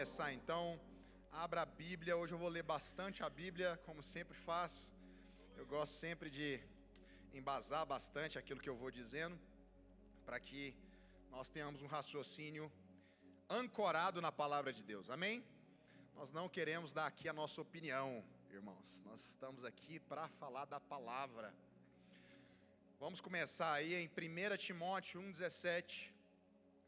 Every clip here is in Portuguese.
começar então, abra a Bíblia. Hoje eu vou ler bastante a Bíblia, como sempre faço. Eu gosto sempre de embasar bastante aquilo que eu vou dizendo, para que nós tenhamos um raciocínio ancorado na palavra de Deus, amém? Nós não queremos dar aqui a nossa opinião, irmãos. Nós estamos aqui para falar da palavra. Vamos começar aí em 1 Timóteo 1,17.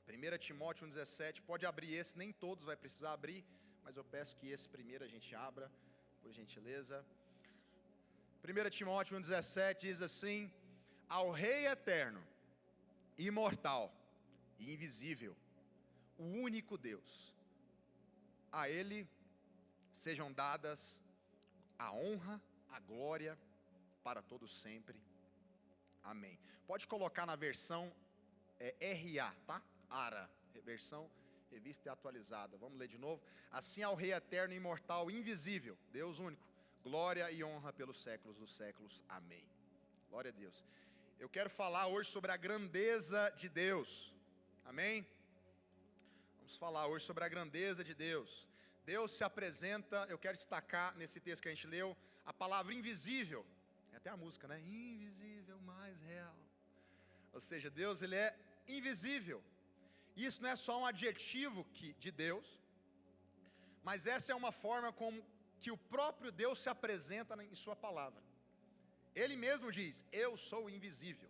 1 Timóteo 1,17, pode abrir esse, nem todos vai precisar abrir, mas eu peço que esse primeiro a gente abra, por gentileza. 1 Timóteo 1,17 diz assim: ao Rei eterno, imortal e invisível, o único Deus, a Ele sejam dadas a honra, a glória, para todos sempre. Amém. Pode colocar na versão RA, tá? ARA, versão revista e atualizada. Vamos ler de novo. Assim ao Rei eterno, imortal, invisível, Deus único, glória e honra pelos séculos dos séculos. Amém. Glória a Deus. Eu quero falar hoje sobre a grandeza de Deus. Amém? Vamos falar hoje sobre a grandeza de Deus. Deus se apresenta, eu quero destacar nesse texto que a gente leu, a palavra invisível. É até a música, né? Invisível, mais real. Ou seja, Deus, Ele é invisível. Isso não é só um adjetivo de Deus, mas essa é uma forma como que o próprio Deus se apresenta em sua palavra. Ele mesmo diz: eu sou invisível.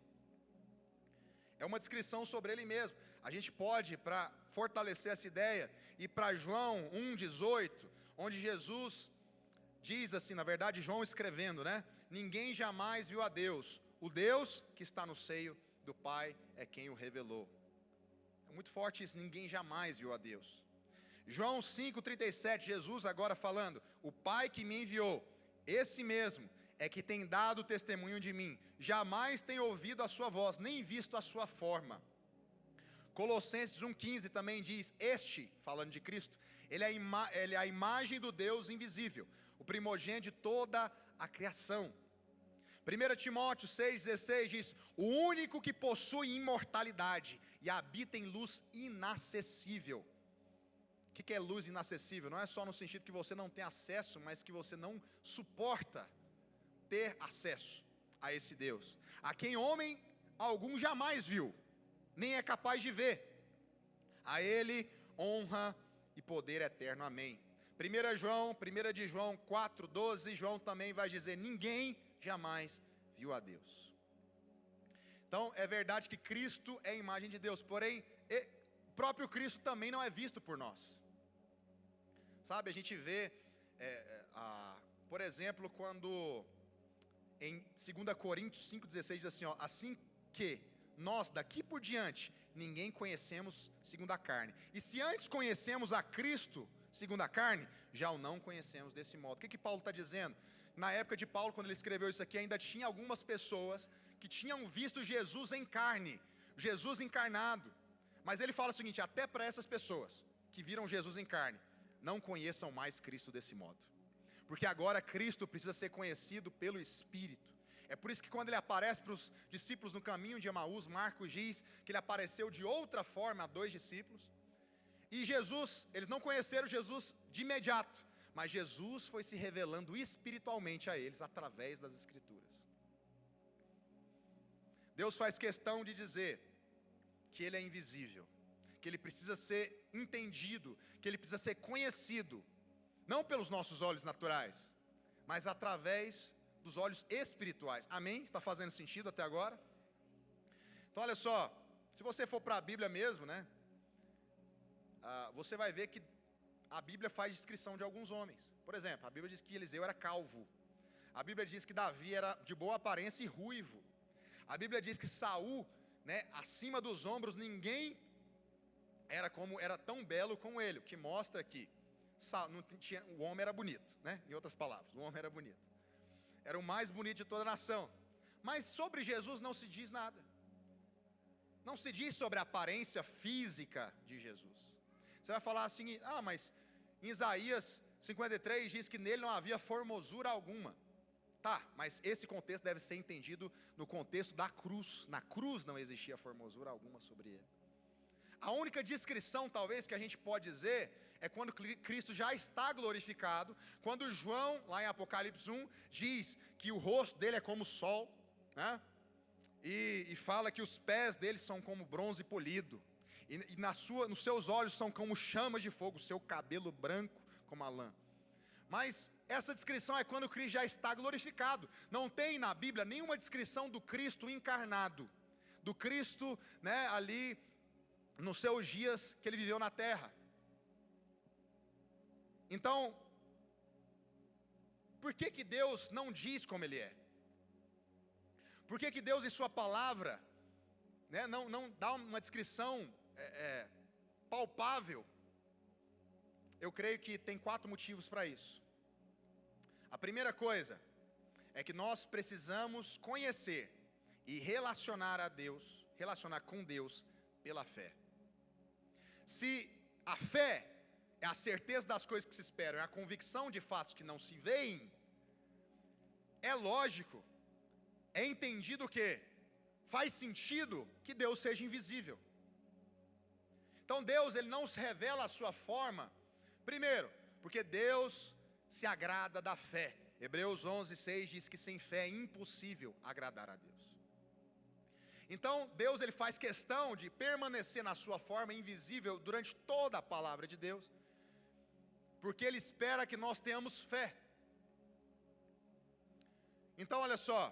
É uma descrição sobre Ele mesmo. A gente pode, para fortalecer essa ideia, ir para João 1,18, onde Jesus diz assim, na verdade João escrevendo, né? Ninguém jamais viu a Deus. O Deus que está no seio do Pai é quem o revelou. É muito forte isso, ninguém jamais viu a Deus. João 5,37, Jesus agora falando: o Pai que me enviou, esse mesmo é que tem dado testemunho de mim. Jamais tem ouvido a sua voz, nem visto a sua forma. Colossenses 1,15 também diz: este, falando de Cristo, ele é a imagem do Deus invisível, o primogênito de toda a criação. 1 Timóteo 6,16 diz: o único que possui imortalidade e habita em luz inacessível. O que é luz inacessível? Não é só no sentido que você não tem acesso, mas que você não suporta ter acesso a esse Deus, a quem homem algum jamais viu, nem é capaz de ver. A Ele honra e poder eterno. Amém. 1 de João 4,12, João também vai dizer: ninguém jamais viu a Deus. Então é verdade que Cristo é a imagem de Deus, porém o próprio Cristo também não é visto por nós. Sabe, a gente vê, por exemplo, quando em 2 Coríntios 5,16 diz assim, ó: assim que nós daqui por diante ninguém conhecemos segundo a carne. E se antes conhecemos a Cristo segundo a carne, já o não conhecemos desse modo. O que Paulo está dizendo? Na época de Paulo, quando ele escreveu isso aqui, ainda tinha algumas pessoas que tinham visto Jesus em carne, Jesus encarnado. Mas ele fala o seguinte: até para essas pessoas que viram Jesus em carne, não conheçam mais Cristo desse modo. Porque agora Cristo precisa ser conhecido pelo Espírito. É por isso que quando ele aparece para os discípulos no caminho de Emaús, Marcos diz que ele apareceu de outra forma a 2 discípulos. E Jesus, eles não conheceram Jesus de imediato, mas Jesus foi se revelando espiritualmente a eles através das Escrituras. Deus faz questão de dizer que Ele é invisível, que Ele precisa ser entendido, que Ele precisa ser conhecido, não pelos nossos olhos naturais, mas através dos olhos espirituais. Amém? Está fazendo sentido até agora? Então olha só, se você for para a Bíblia mesmo, né? Você vai ver que a Bíblia faz descrição de alguns homens. Por exemplo, a Bíblia diz que Eliseu era calvo. A Bíblia diz que Davi era de boa aparência e ruivo. A Bíblia diz que Saul, né, acima dos ombros, ninguém era tão belo como ele. O que mostra que o homem era bonito, né? Em outras palavras, o homem era bonito. Era o mais bonito de toda a nação. Mas sobre Jesus não se diz nada. Não se diz sobre a aparência física de Jesus. Você vai falar assim: mas em Isaías 53 diz que nele não havia formosura alguma. Tá, mas esse contexto deve ser entendido no contexto da cruz. Na cruz não existia formosura alguma sobre ele. A única descrição, talvez, que a gente pode dizer é quando Cristo já está glorificado, quando João, lá em Apocalipse 1, diz que o rosto dele é como o sol, né? E fala que os pés dele são como bronze polido, e nos seus olhos são como chamas de fogo, o seu cabelo branco como a lã. Mas essa descrição é quando Cristo já está glorificado. Não tem na Bíblia nenhuma descrição do Cristo encarnado, do Cristo, né, ali nos seus dias que ele viveu na terra. Então, por que Deus não diz como ele é? Por que Deus em sua palavra, né, não dá uma descrição palpável? Eu creio que tem 4 motivos para isso. A primeira coisa é que nós precisamos conhecer e relacionar com Deus pela fé. Se a fé é a certeza das coisas que se esperam, é a convicção de fatos que não se veem, é lógico, é entendido que faz sentido que Deus seja invisível. Então Deus, ele não se revela a sua forma, primeiro, porque Deus se agrada da fé. Hebreus 11:6 diz que sem fé é impossível agradar a Deus. Então Deus, ele faz questão de permanecer na sua forma invisível durante toda a palavra de Deus, porque ele espera que nós tenhamos fé. Então olha só,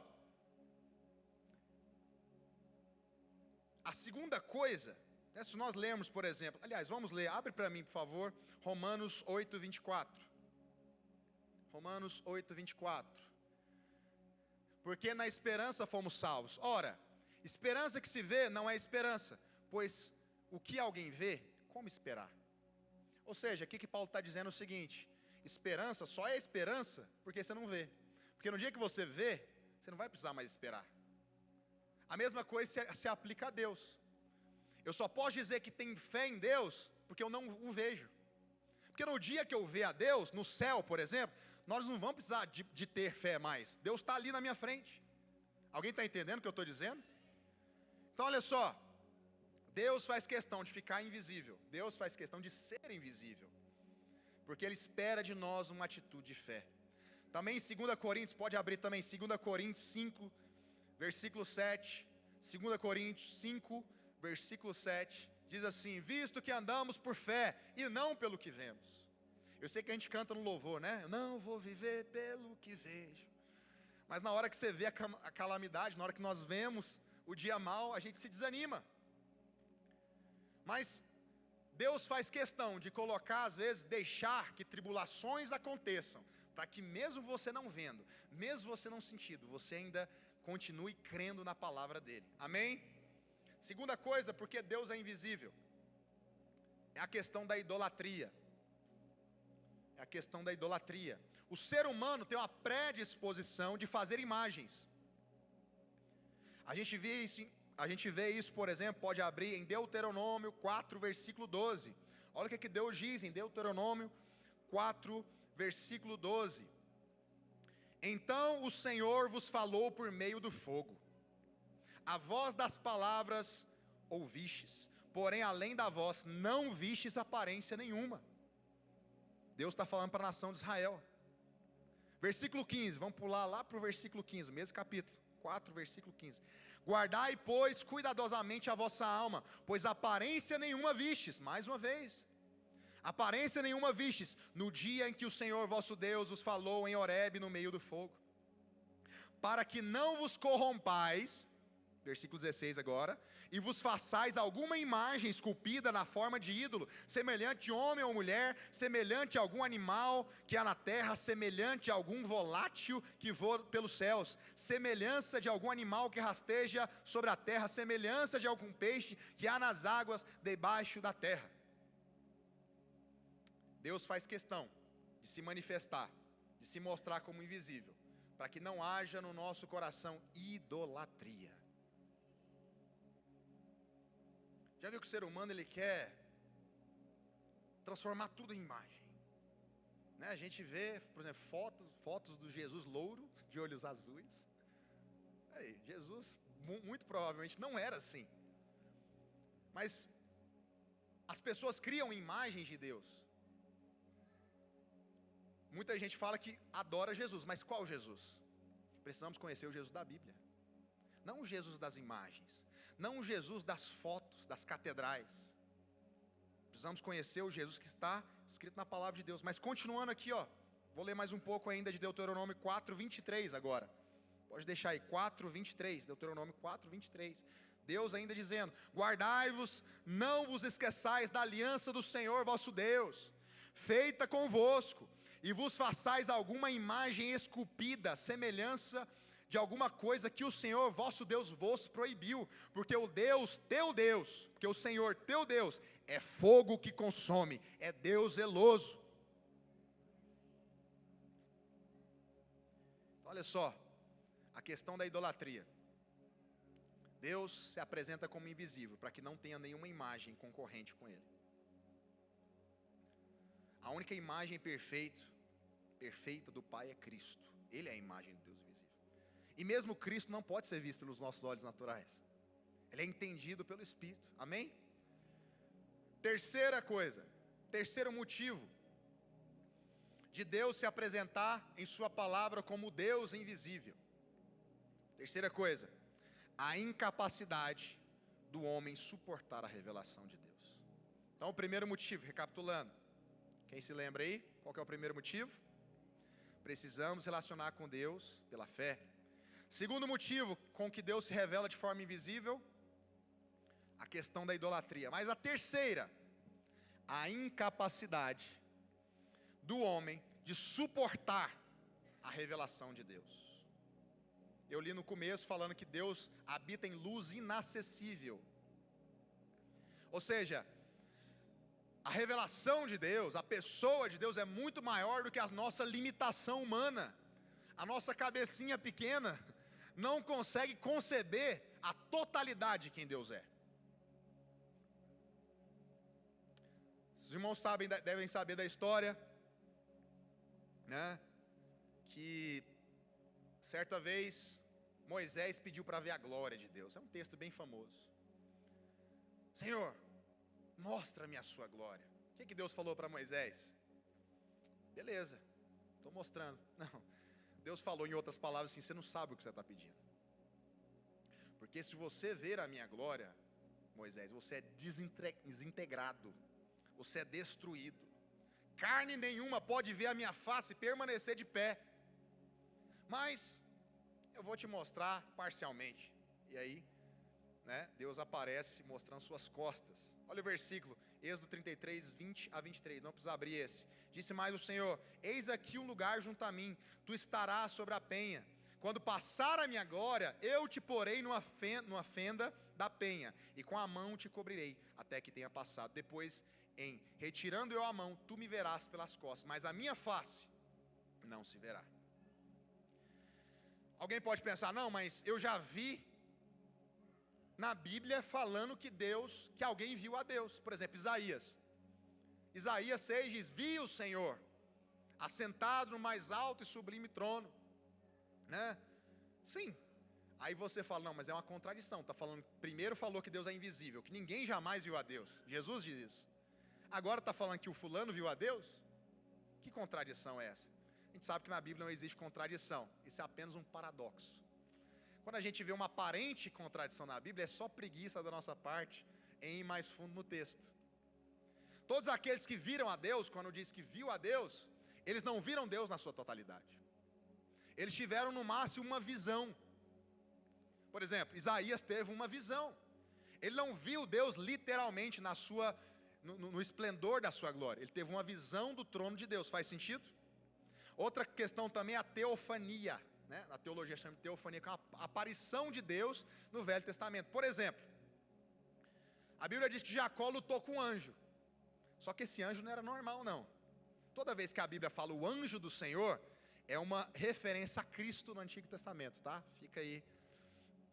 a segunda coisa, se nós lermos, por exemplo, aliás, vamos ler, abre para mim, por favor, Romanos 8:24. Romanos 8:24. Porque na esperança fomos salvos. Ora, esperança que se vê não é esperança, pois o que alguém vê, como esperar? Ou seja, aqui que Paulo está dizendo é o seguinte: esperança só é esperança porque você não vê. Porque no dia que você vê, você não vai precisar mais esperar. A mesma coisa se aplica a Deus. Eu só posso dizer que tenho fé em Deus porque eu não o vejo. Porque no dia que eu ver a Deus, no céu, por exemplo, nós não vamos precisar de ter fé mais. Deus está ali na minha frente. Alguém está entendendo o que eu estou dizendo? Então olha só, Deus faz questão de ficar invisível. Deus faz questão de ser invisível, porque Ele espera de nós uma atitude de fé. Também em 2 Coríntios, pode abrir também, 2 Coríntios 5, versículo 7. 2 Coríntios 5, versículo 7, diz assim: visto que andamos por fé e não pelo que vemos. Eu sei que a gente canta no louvor, né? Eu não vou viver pelo que vejo. Mas na hora que você vê a calamidade, na hora que nós vemos o dia mau, a gente se desanima. Mas Deus faz questão de colocar, às vezes, deixar que tribulações aconteçam, para que mesmo você não vendo, mesmo você não sentindo, você ainda continue crendo na palavra dele. Amém? Segunda coisa, porque Deus é invisível, é a questão da idolatria. É a questão da idolatria. O ser humano tem uma predisposição de fazer imagens. A gente vê isso, por exemplo, pode abrir em Deuteronômio 4, versículo 12. Olha o que Deus diz em Deuteronômio 4, versículo 12. Então o Senhor vos falou por meio do fogo. A voz das palavras ouvistes, porém além da voz não vistes aparência nenhuma. Deus está falando para a nação de Israel. Versículo 15, vamos pular lá para o versículo 15, mesmo capítulo 4, versículo 15. Guardai, pois, cuidadosamente a vossa alma, pois aparência nenhuma vistes, mais uma vez, aparência nenhuma vistes, no dia em que o Senhor vosso Deus vos falou em Horebe no meio do fogo, para que não vos corrompais, versículo 16 agora, e vos façais alguma imagem esculpida na forma de ídolo, semelhante de homem ou mulher, semelhante a algum animal que há na terra, semelhante a algum volátil que voa pelos céus, semelhança de algum animal que rasteja sobre a terra, semelhança de algum peixe que há nas águas debaixo da terra. Deus faz questão de se manifestar, de se mostrar como invisível, para que não haja no nosso coração idolatria. Já viu que o ser humano, ele quer transformar tudo em imagem, né? A gente vê, por exemplo, fotos do Jesus louro, de olhos azuis. Peraí, Jesus muito provavelmente não era assim. Mas As pessoas criam imagens de Deus. Muita gente fala que adora Jesus, mas qual Jesus? Precisamos conhecer o Jesus da Bíblia. Não o Jesus das imagens, não o Jesus das fotos, das catedrais. Precisamos conhecer o Jesus que está escrito na palavra de Deus. Mas continuando aqui, vou ler mais um pouco ainda de Deuteronômio 4:23 agora. Pode deixar aí, 4:23, Deuteronômio 4:23. Deus ainda dizendo: guardai-vos, não vos esqueçais da aliança do Senhor vosso Deus, feita convosco, e vos façais alguma imagem esculpida, semelhança de alguma coisa que o Senhor vosso Deus vos proibiu, porque o Deus teu Deus, porque o Senhor teu Deus é fogo que consome, é Deus zeloso. Então, olha só, a questão da idolatria. Deus se apresenta como invisível, para que não tenha nenhuma imagem concorrente com Ele. A única imagem perfeita do Pai é Cristo. Ele é a imagem de Deus invisível. E mesmo Cristo não pode ser visto pelos nossos olhos naturais. Ele é entendido pelo Espírito. Amém? Terceiro motivo de Deus se apresentar em sua palavra como Deus invisível. Terceira coisa, a incapacidade do homem suportar a revelação de Deus. Então, o primeiro motivo, recapitulando, quem se lembra aí? Qual que é o primeiro motivo? Precisamos relacionar com Deus pela fé. Segundo motivo com que Deus se revela de forma invisível, a questão da idolatria. Mas a terceira, a incapacidade do homem de suportar a revelação de Deus. Eu li no começo falando que Deus habita em luz inacessível. Ou seja, a revelação de Deus, a pessoa de Deus é muito maior do que a nossa limitação humana. A nossa cabecinha pequena não consegue conceber a totalidade de quem Deus é. Os irmãos devem saber da história, né? Que certa vez Moisés pediu para ver a glória de Deus. É um texto bem famoso. Senhor, mostra-me a sua glória. O que Deus falou para Moisés? Beleza, estou mostrando. Não, Deus falou em outras palavras assim: você não sabe o que você está pedindo. Porque se você ver a minha glória, Moisés, você é desintegrado, você é destruído. Carne nenhuma pode ver a minha face e permanecer de pé. Mas eu vou te mostrar parcialmente. E aí, né, Deus aparece mostrando suas costas. Olha o versículo, Êxodo 33:20-23, não precisa abrir esse. Disse mais o Senhor: eis aqui um lugar junto a mim, tu estarás sobre a penha. Quando passar a minha glória, eu te porei numa fenda da penha, e com a mão te cobrirei, até que tenha passado. Depois, retirando eu a mão, tu me verás pelas costas, mas a minha face não se verá. Alguém pode pensar: não, mas eu já vi na Bíblia falando que alguém viu a Deus. Por exemplo, Isaías 6 diz: vi o Senhor assentado no mais alto e sublime trono, né? Sim. Aí você fala: não, mas é uma contradição. Primeiro falou que Deus é invisível, que ninguém jamais viu a Deus. Jesus diz isso. Agora está falando que o fulano viu a Deus? Que contradição é essa? A gente sabe que na Bíblia não existe contradição. Isso é apenas um paradoxo. Quando a gente vê uma aparente contradição na Bíblia, é só preguiça da nossa parte em ir mais fundo no texto. Todos aqueles que viram a Deus, quando diz que viu a Deus, eles não viram Deus na sua totalidade. Eles tiveram no máximo uma visão. Por exemplo, Isaías teve uma visão. Ele não viu Deus literalmente no esplendor da sua glória. Ele teve uma visão do trono de Deus. Faz sentido? Outra questão também é a teofania, né? Na teologia chama de teofania, que é uma aparição de Deus no Velho Testamento. Por exemplo, a Bíblia diz que Jacó lutou com um anjo. Só que esse anjo não era normal, não. Toda vez que a Bíblia fala o anjo do Senhor, é uma referência a Cristo no Antigo Testamento, tá? Fica aí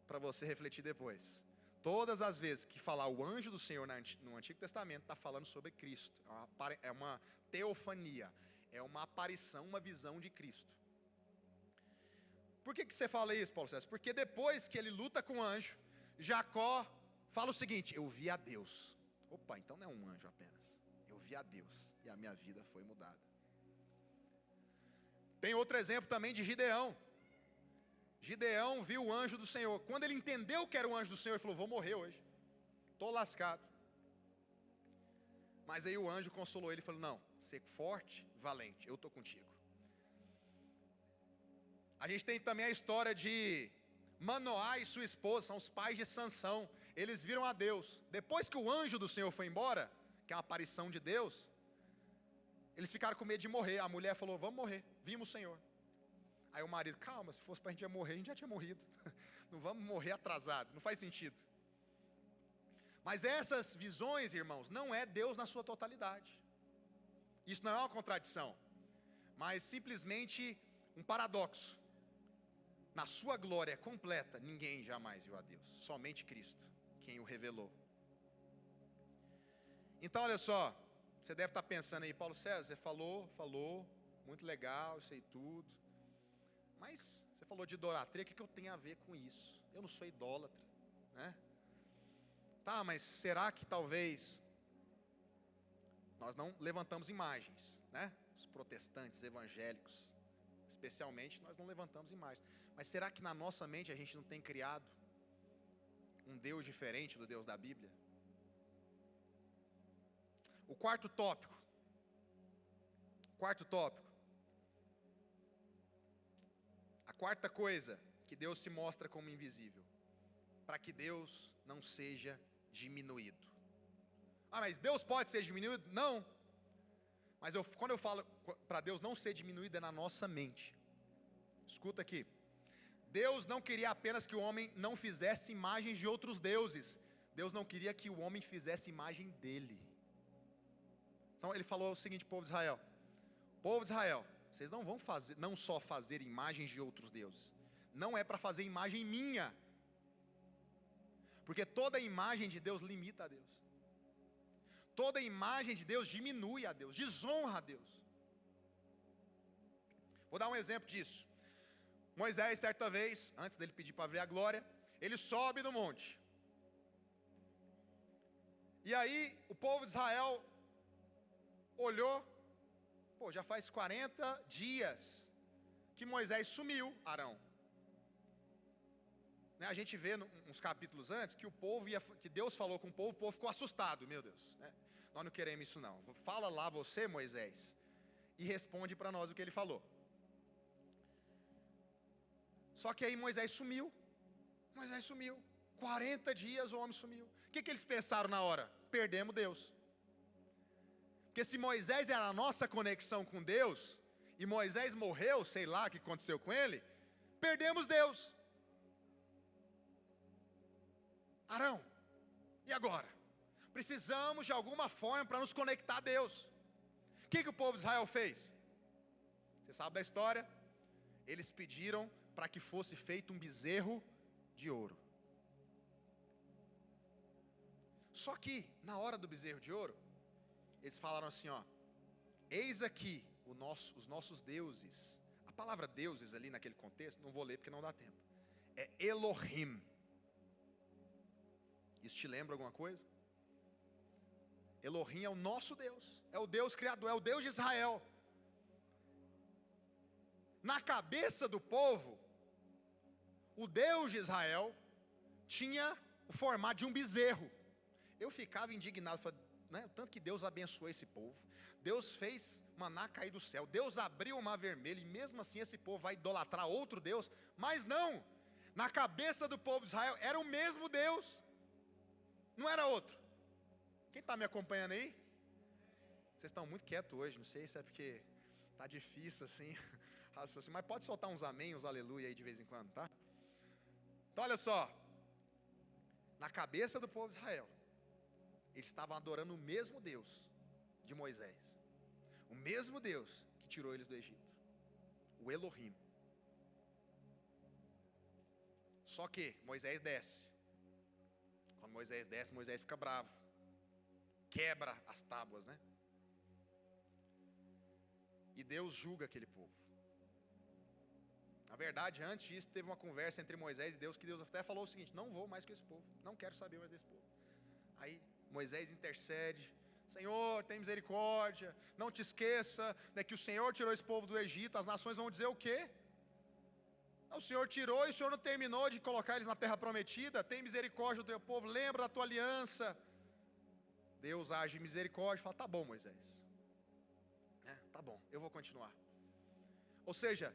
para você refletir depois. Todas as vezes que falar o anjo do Senhor no Antigo Testamento, está falando sobre Cristo. É uma teofania, é uma aparição, uma visão de Cristo. Por que você fala isso, Paulo César? Porque depois que ele luta com o anjo, Jacó fala o seguinte: eu vi a Deus. Opa, então não é um anjo apenas. Eu vi a Deus e a minha vida foi mudada. Tem outro exemplo também de Gideão. Gideão viu o anjo do Senhor. Quando ele entendeu que era o anjo do Senhor, ele falou: vou morrer hoje, estou lascado. Mas aí o anjo consolou ele e falou: não, ser forte, valente, eu estou contigo. A gente tem também a história de Manoá e sua esposa, são os pais de Sansão. Eles viram a Deus. Depois que o anjo do Senhor foi embora, que é uma aparição de Deus, eles ficaram com medo de morrer. A mulher falou: vamos morrer, vimos o Senhor. Aí o marido: calma, se fosse para a gente morrer, a gente já tinha morrido. Não vamos morrer atrasado, não faz sentido. Mas essas visões, irmãos, não é Deus na sua totalidade. Isso não é uma contradição, mas simplesmente um paradoxo. Na sua glória completa, ninguém jamais viu a Deus, somente Cristo, quem o revelou. Então olha só, você deve estar pensando aí: Paulo César, você falou, muito legal, isso aí tudo, mas você falou de idolatria, o que eu tenho a ver com isso? Eu não sou idólatra, né? Tá, mas será que talvez nós não levantamos imagens, né? Os protestantes evangélicos, especialmente, nós não levantamos imagens. Mas será que na nossa mente a gente não tem criado um Deus diferente do Deus da Bíblia? O quarto tópico. A quarta coisa que Deus se mostra como invisível, para que Deus não seja diminuído. Ah, mas Deus pode ser diminuído? Não. Mas quando eu falo para Deus não ser diminuído, é na nossa mente. Escuta aqui. Deus não queria apenas que o homem não fizesse imagens de outros deuses. Deus não queria que o homem fizesse imagem dele. Então ele falou o seguinte: povo de Israel: povo de Israel, vocês não vão fazer, não só fazer imagens de outros deuses. Não é para fazer imagem minha. Porque toda imagem de Deus limita a Deus. Toda imagem de Deus diminui a Deus, desonra a Deus. Vou dar um exemplo disso. Moisés, certa vez, antes dele pedir para ver a glória, ele sobe no monte. E aí o povo de Israel olhou: pô, já faz 40 dias que Moisés sumiu, Arão. Né, a gente vê uns capítulos antes que que Deus falou com o povo ficou assustado. Meu Deus, né? Nós não queremos isso não. Fala lá você, Moisés, e responde para nós o que ele falou. Só que aí Moisés sumiu. 40 dias o homem sumiu. O que eles pensaram na hora? Perdemos Deus. Porque se Moisés era a nossa conexão com Deus, e Moisés morreu, sei lá o que aconteceu com ele, perdemos Deus. Arão, e agora? Precisamos de alguma forma para nos conectar a Deus. O que o povo de Israel fez? Você sabe da história? Eles pediram para que fosse feito um bezerro de ouro. Só que, na hora do bezerro de ouro, eles falaram assim: ó, eis aqui os nossos deuses. A palavra deuses ali naquele contexto, não vou ler porque não dá tempo, é Elohim. Isso te lembra alguma coisa? Elohim é o nosso Deus, é o Deus criador, é o Deus de Israel. Na cabeça do povo, o Deus de Israel tinha o formato de um bezerro. Eu ficava indignado, né, tanto que Deus abençoou esse povo. Deus fez maná cair do céu, Deus abriu o mar vermelho, e mesmo assim esse povo vai idolatrar outro Deus. Mas não, na cabeça do povo de Israel era o mesmo Deus, não era outro. Quem está me acompanhando aí? Vocês estão muito quietos hoje, não sei se é porque está difícil assim, mas pode soltar uns amém, uns aleluia aí de vez em quando, tá? Então olha só, na cabeça do povo de Israel, eles estavam adorando o mesmo Deus de Moisés, o mesmo Deus que tirou eles do Egito, o Elohim. Só que Moisés desce. Quando Moisés desce, Moisés fica bravo, quebra as tábuas, né? E Deus julga aquele povo. Na verdade, antes disso, teve uma conversa entre Moisés e Deus, que Deus até falou o seguinte: não vou mais com esse povo, não quero saber mais desse povo. Aí Moisés intercede: Senhor, tem misericórdia, não te esqueça, né, que o Senhor tirou esse povo do Egito. As nações vão dizer o quê? O Senhor tirou e o Senhor não terminou de colocar eles na terra prometida. Tem misericórdia do teu povo, lembra da tua aliança. Deus age em misericórdia, fala: tá bom, Moisés, tá bom, eu vou continuar. Ou seja,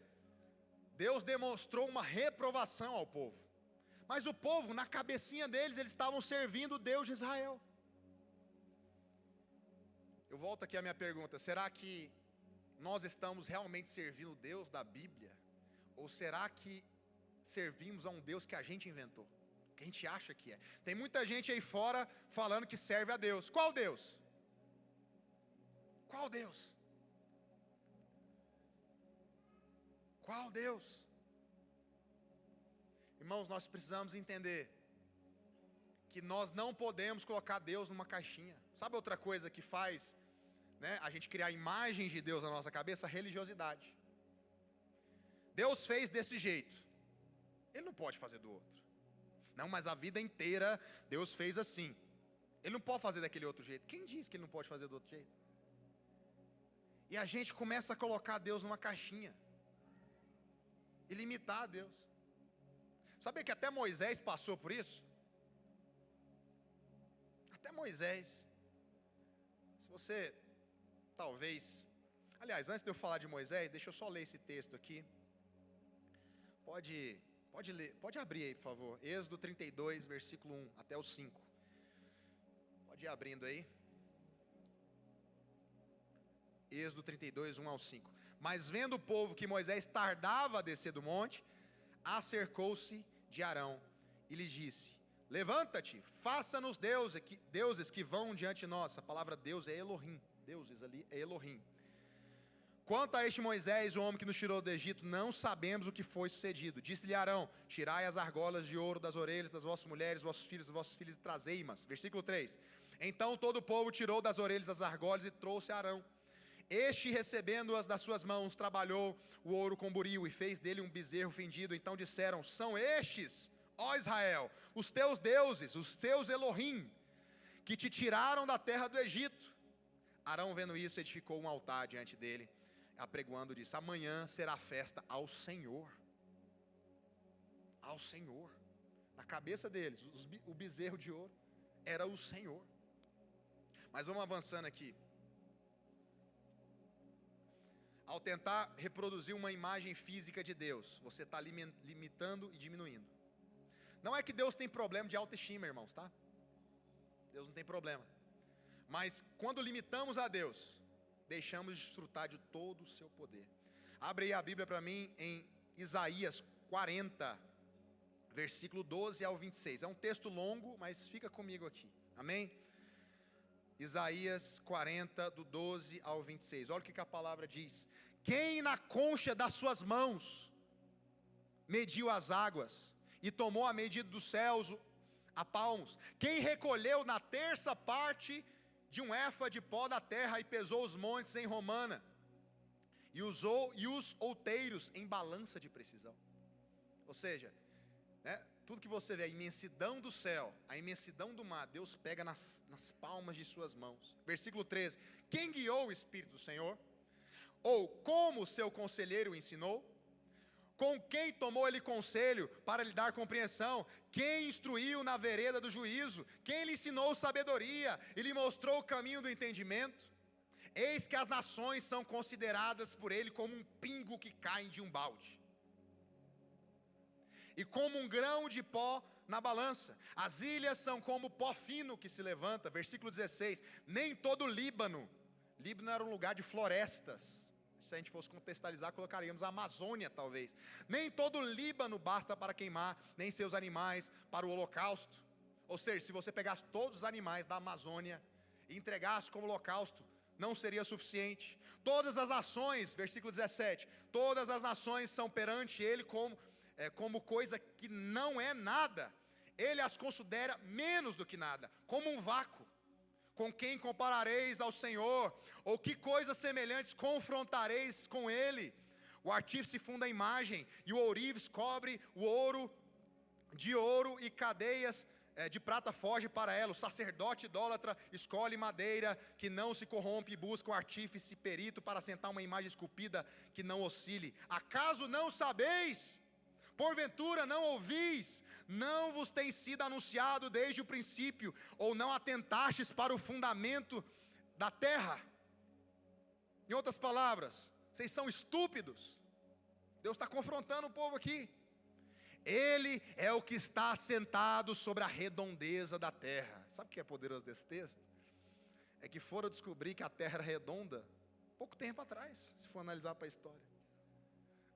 Deus demonstrou uma reprovação ao povo, mas o povo, na cabecinha deles, eles estavam servindo o Deus de Israel. Eu volto aqui à minha pergunta: será que nós estamos realmente servindo o Deus da Bíblia? Ou será que servimos a um Deus que a gente inventou, que a gente acha que é? Tem muita gente aí fora falando que serve a Deus. Qual Deus? Qual Deus? Qual Deus? Irmãos, nós precisamos entender que nós não podemos colocar Deus numa caixinha. Sabe outra coisa que faz, né, a gente criar imagens de Deus na nossa cabeça? A religiosidade. Deus fez desse jeito, Ele não pode fazer do outro. Não, mas a vida inteira Deus fez assim, Ele não pode fazer daquele outro jeito. Quem diz que Ele não pode fazer do outro jeito? E a gente começa a colocar Deus numa caixinha e limitar a Deus. Sabia que até Moisés passou por isso? Até Moisés. Se você, talvez, aliás, antes de eu falar de Moisés, deixa eu só ler esse texto aqui. Pode ler, pode abrir aí, por favor. Êxodo 32, versículo 1 até o 5. Pode ir abrindo aí. Êxodo 32, 1 ao 5. Mas vendo o povo que Moisés tardava a descer do monte, acercou-se de Arão e lhe disse: levanta-te, faça-nos deuses que vão diante de nós. A palavra Deus é Elohim. Deuses ali é Elohim. Quanto a este Moisés, o homem que nos tirou do Egito, não sabemos o que foi sucedido. Disse-lhe Arão: tirai as argolas de ouro das orelhas das vossas mulheres, vossos filhos e trazei-mas. Versículo 3. Então todo o povo tirou das orelhas as argolas e trouxe a Arão. Este, recebendo-as das suas mãos, trabalhou o ouro com buril e fez dele um bezerro fendido. Então disseram: são estes, ó Israel, os teus deuses, os teus Elohim, que te tiraram da terra do Egito. Arão, vendo isso, edificou um altar diante dele, apregoando, disse: amanhã será festa ao Senhor. Ao Senhor. Na cabeça deles, o bezerro de ouro era o Senhor. Mas vamos avançando aqui. Ao tentar reproduzir uma imagem física de Deus, você está limitando e diminuindo. Não é que Deus tem problema de autoestima, irmãos, tá? Deus não tem problema. Mas quando limitamos a Deus, deixamos de desfrutar de todo o seu poder. Abre aí a Bíblia para mim em Isaías 40, versículo 12 ao 26. É um texto longo, mas fica comigo aqui. Amém? Isaías 40, do 12 ao 26. Olha o que a palavra diz: quem na concha das suas mãos mediu as águas e tomou a medida dos céus a palmos? Quem recolheu na terça parte de um éfa de pó da terra e pesou os montes em romana e os outeiros em balança de precisão? Ou seja, né, tudo que você vê, a imensidão do céu, a imensidão do mar, Deus pega nas palmas de suas mãos. Versículo 13: quem guiou o Espírito do Senhor? Ou como seu conselheiro o ensinou? Com quem tomou ele conselho para lhe dar compreensão? Quem instruiu na vereda do juízo? Quem lhe ensinou sabedoria e lhe mostrou o caminho do entendimento? Eis que as nações são consideradas por ele como um pingo que cai de um balde, e como um grão de pó na balança. As ilhas são como pó fino que se levanta. Versículo 16: nem todo o Líbano era um lugar de florestas. Se a gente fosse contextualizar, colocaríamos a Amazônia talvez. Nem todo o Líbano basta para queimar, nem seus animais para o holocausto. Ou seja, se você pegasse todos os animais da Amazônia e entregasse como holocausto, não seria suficiente. Todas as nações, versículo 17, todas as nações são perante ele como coisa que não é nada. Ele as considera menos do que nada, como um vácuo. Com quem comparareis ao Senhor? Ou que coisas semelhantes confrontareis com ele? O artífice funda a imagem, e o ourives cobre o ouro de ouro, e cadeias de prata foge para ela. O sacerdote idólatra escolhe madeira que não se corrompe e busca o artífice perito para assentar uma imagem esculpida que não oscile. Acaso não sabeis? Porventura não ouvis? Não vos tem sido anunciado desde o princípio? Ou não atentastes para o fundamento da terra? Em outras palavras, vocês são estúpidos. Deus está confrontando o povo aqui. Ele é o que está assentado sobre a redondeza da terra. Sabe o que é poderoso desse texto? É que foram descobrir que a terra era redonda pouco tempo atrás, se for analisar para a história.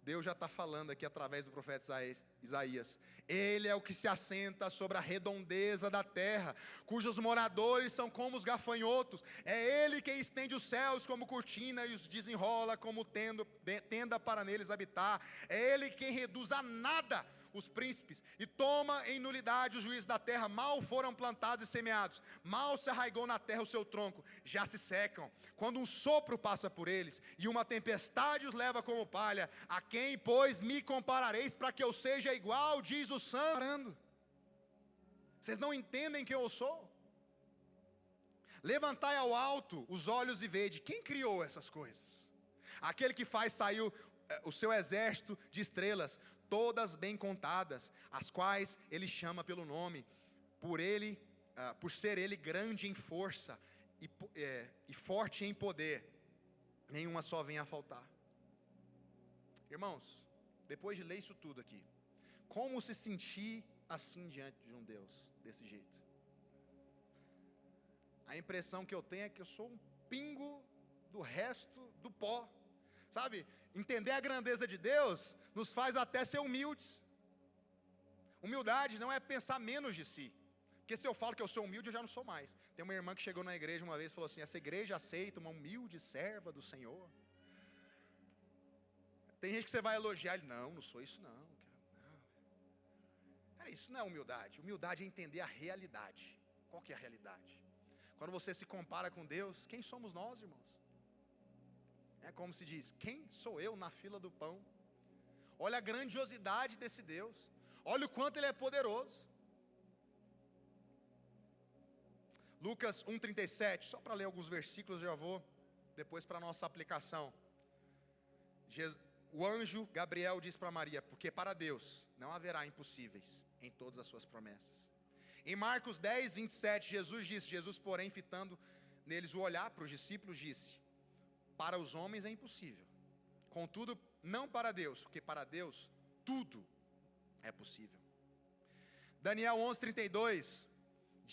Deus já está falando aqui através do profeta Isaías. Ele é o que se assenta sobre a redondeza da terra, cujos moradores são como os gafanhotos. É Ele quem estende os céus como cortina e os desenrola como tenda para neles habitar. É Ele quem reduz a nada os príncipes e toma em nulidade os juízes da terra. Mal foram plantados e semeados, mal se arraigou na terra o seu tronco, já se secam, quando um sopro passa por eles e uma tempestade os leva como palha. A quem, pois, me comparareis para que eu seja igual, diz o Santo? Vocês não entendem quem eu sou? Levantai ao alto os olhos e vede, quem criou essas coisas? Aquele que faz sair o seu exército de estrelas, todas bem contadas, as quais ele chama pelo nome, por ser ele grande em força e forte em poder, nenhuma só vem a faltar. Irmãos, depois de ler isso tudo aqui, como se sentir assim diante de um Deus desse jeito? A impressão que eu tenho é que eu sou um pingo do resto do pó, sabe? Entender a grandeza de Deus nos faz até ser humildes. Humildade não é pensar menos de si, porque se eu falo que eu sou humilde, eu já não sou mais. Tem uma irmã que chegou na igreja uma vez e falou assim: essa igreja aceita uma humilde serva do Senhor. Tem gente que você vai elogiar, ele, não sou isso não. Isso não é humildade. Humildade é entender a realidade. Qual que é a realidade? Quando você se compara com Deus, quem somos nós, irmãos? É como se diz, quem sou eu na fila do pão? Olha a grandiosidade desse Deus, olha o quanto Ele é poderoso. Lucas 1,37, só para ler alguns versículos, já vou depois para a nossa aplicação. O anjo Gabriel diz para Maria, porque para Deus não haverá impossíveis em todas as suas promessas. Em Marcos 10, 27, Jesus, porém, fitando neles o olhar para os discípulos, disse: para os homens é impossível, contudo, não para Deus, porque para Deus tudo é possível. Daniel 11:32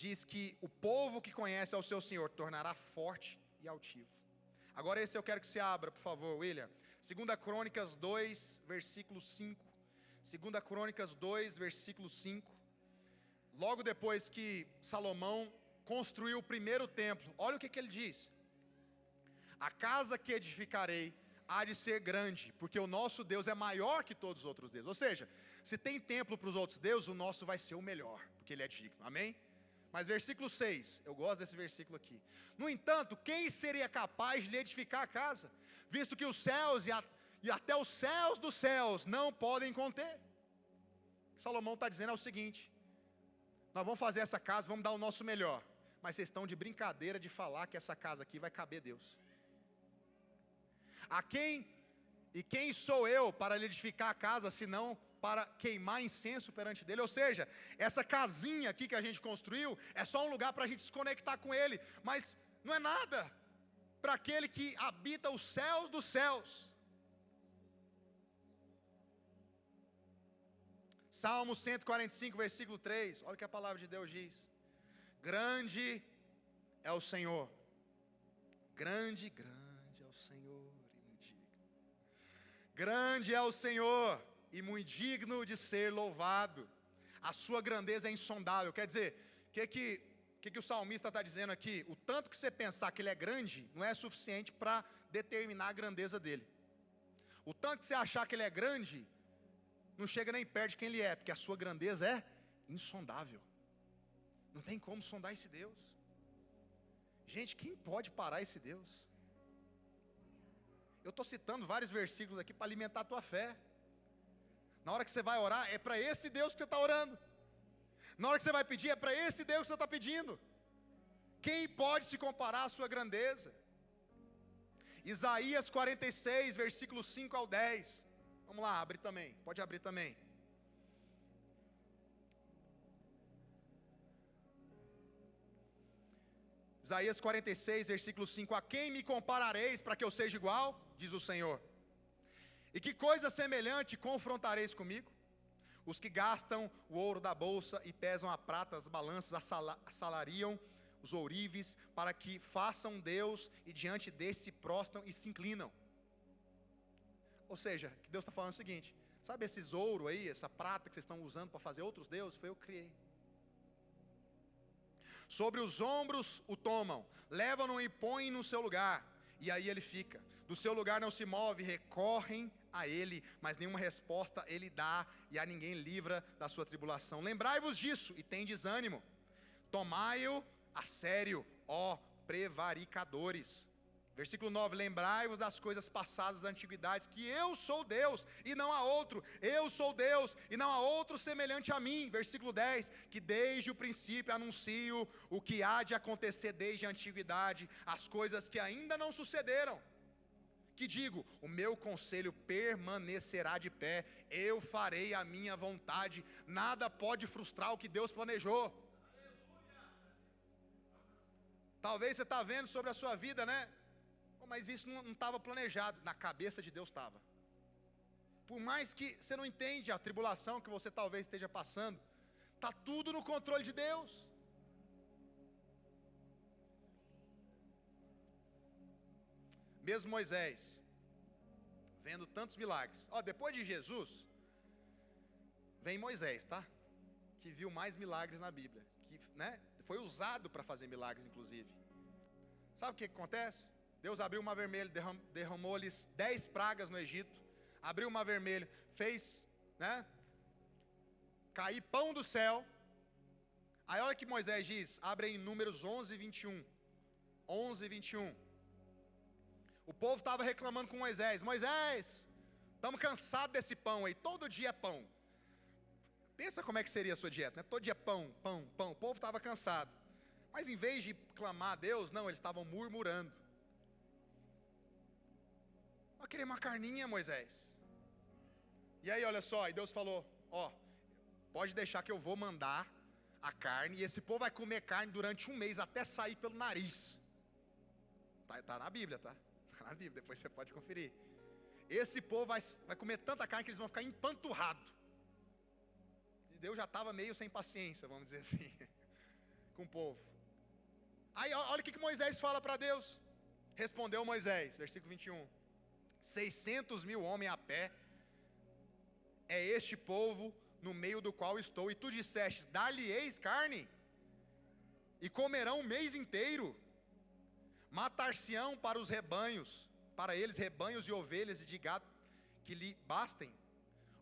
diz que o povo que conhece ao seu Senhor tornará forte e altivo. Agora esse eu quero que você abra, por favor, William. 2 Crônicas 2, versículo 5. 2 Crônicas 2, versículo 5. Logo depois que Salomão construiu o primeiro templo, olha o que ele diz: a casa que edificarei há de ser grande, porque o nosso Deus é maior que todos os outros deuses. Ou seja, se tem templo para os outros deuses, o nosso vai ser o melhor, porque ele é digno, amém? Mas versículo 6, eu gosto desse versículo aqui. No entanto, quem seria capaz de lhe edificar a casa, visto que os céus e até os céus dos céus não podem conter? Salomão está dizendo é o seguinte: nós vamos fazer essa casa, vamos dar o nosso melhor, mas vocês estão de brincadeira de falar que essa casa aqui vai caber Deus. Quem sou eu para lhe edificar a casa, senão para queimar incenso perante dele? Ou seja, essa casinha aqui que a gente construiu é só um lugar para a gente se conectar com ele, mas não é nada para aquele que habita os céus dos céus. Salmo 145, versículo 3, olha o que a palavra de Deus diz: grande é o Senhor, grande é o Senhor e muito digno. Grande é o Senhor e muito digno de ser louvado. A sua grandeza é insondável. Quer dizer, o que o salmista está dizendo aqui? O tanto que você pensar que ele é grande, não é suficiente para determinar a grandeza dele. O tanto que você achar que ele é grande, não chega nem perto de quem ele é, porque a sua grandeza é insondável. Não tem como sondar esse Deus. Gente, quem pode parar esse Deus? Eu estou citando vários versículos aqui para alimentar a tua fé. Na hora que você vai orar, é para esse Deus que você está orando. Na hora que você vai pedir, é para esse Deus que você está pedindo. Quem pode se comparar à sua grandeza? Isaías 46, versículos 5 ao 10. Vamos lá, abre também, pode abrir também. Isaías 46, versículo 5. A quem me comparareis para que eu seja igual? Diz o Senhor. E que coisa semelhante confrontareis comigo? Os que gastam o ouro da bolsa e pesam a prata, as balanças, assalariam os ourives, para que façam Deus, e diante desse se prostram e se inclinam. Ou seja, que Deus está falando o seguinte: sabe esses ouro aí, essa prata que vocês estão usando para fazer outros deuses? Foi eu que criei. Sobre os ombros o tomam, levam-no e põem no seu lugar, e aí ele fica. Do seu lugar não se move, recorrem a ele, mas nenhuma resposta ele dá, e a ninguém livra da sua tribulação. Lembrai-vos disso e tendes ânimo. Tomai-o a sério, ó prevaricadores. Versículo 9, lembrai-vos das coisas passadas das antiguidades, que eu sou Deus e não há outro, eu sou Deus e não há outro semelhante a mim. Versículo 10, que desde o princípio anuncio o que há de acontecer desde a antiguidade, as coisas que ainda não sucederam. Que digo, o meu conselho permanecerá de pé, eu farei a minha vontade, nada pode frustrar o que Deus planejou. Talvez você está vendo sobre a sua vida, né? Mas isso não estava planejado. Na cabeça de Deus estava. Por mais que você não entende a tribulação que você talvez esteja passando, está tudo no controle de Deus. Mesmo Moisés, vendo tantos milagres. Depois de Jesus, vem Moisés, tá? Que viu mais milagres na Bíblia. Que, né, foi usado para fazer milagres, inclusive. Sabe o que acontece? Deus abriu o mar vermelho, derramou-lhes 10 pragas no Egito, abriu o mar vermelho, fez, né, cair pão do céu. Aí olha que Moisés diz, abre em Números 11, 21. 11, 21. O povo estava reclamando com Moisés: Moisés, estamos cansados desse pão aí, todo dia é pão. Pensa como é que seria a sua dieta, né? Todo dia pão, pão, pão. O povo estava cansado. Mas em vez de clamar a Deus, não, eles estavam murmurando. Eu queria uma carninha, Moisés. E aí, olha só, e Deus falou: pode deixar que eu vou mandar a carne, e esse povo vai comer carne durante um mês, até sair pelo nariz. Tá na Bíblia, tá? Tá na Bíblia, depois você pode conferir. Esse povo vai comer tanta carne que eles vão ficar empanturrados. E Deus já estava meio sem paciência, vamos dizer assim, com o povo. Aí olha o que Moisés fala para Deus. Respondeu Moisés, versículo 21. 600 mil homens a pé, é este povo no meio do qual estou. E tu dissestes, dar-lhe-eis carne, e comerão um mês inteiro. Matar-se-ão para os rebanhos, para eles rebanhos e ovelhas e de gado que lhe bastem.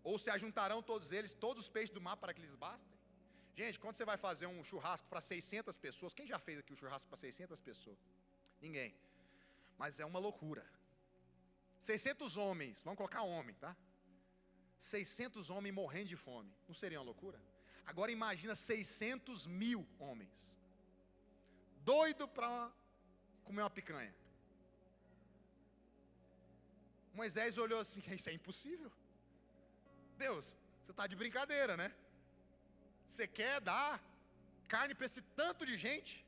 Ou se ajuntarão todos eles, todos os peixes do mar para que lhes bastem. Gente, quando você vai fazer um churrasco para 600 pessoas, quem já fez aqui o churrasco para 600 pessoas? Ninguém. Mas é uma loucura. 600 homens, vamos colocar homem, tá? 600 homens morrendo de fome, não seria uma loucura? Agora imagina 600 mil homens, doido para comer uma picanha. Moisés olhou assim: isso é impossível. Deus, você está de brincadeira, né? Você quer dar carne para esse tanto de gente?